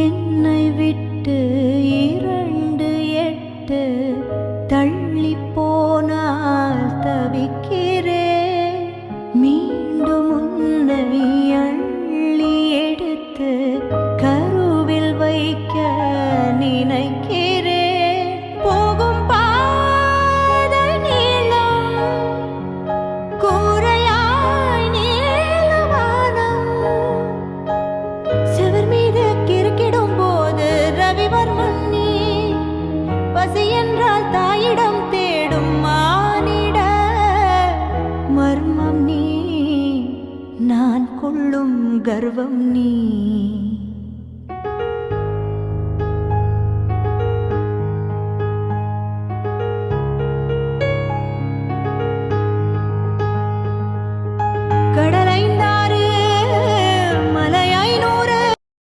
என்னை விட்டு 2 8 தள்ளி போனால் தவிக்கிறேன். மீண்டும் உன்னை அள்ளி எடுத்து கருவில் வைக்க நினைக்கிறேன். போகும் பாதை நீளம், கூரையாய் நீளவானம். செவர் மீது கிறுக்கிடும் போது ரவிவர்மன் நீ. பசி என்றால் தாயிடம் தேடும் மானிட மர்மம் நீ. நான் கொள்ளும் கர்வம் நீ.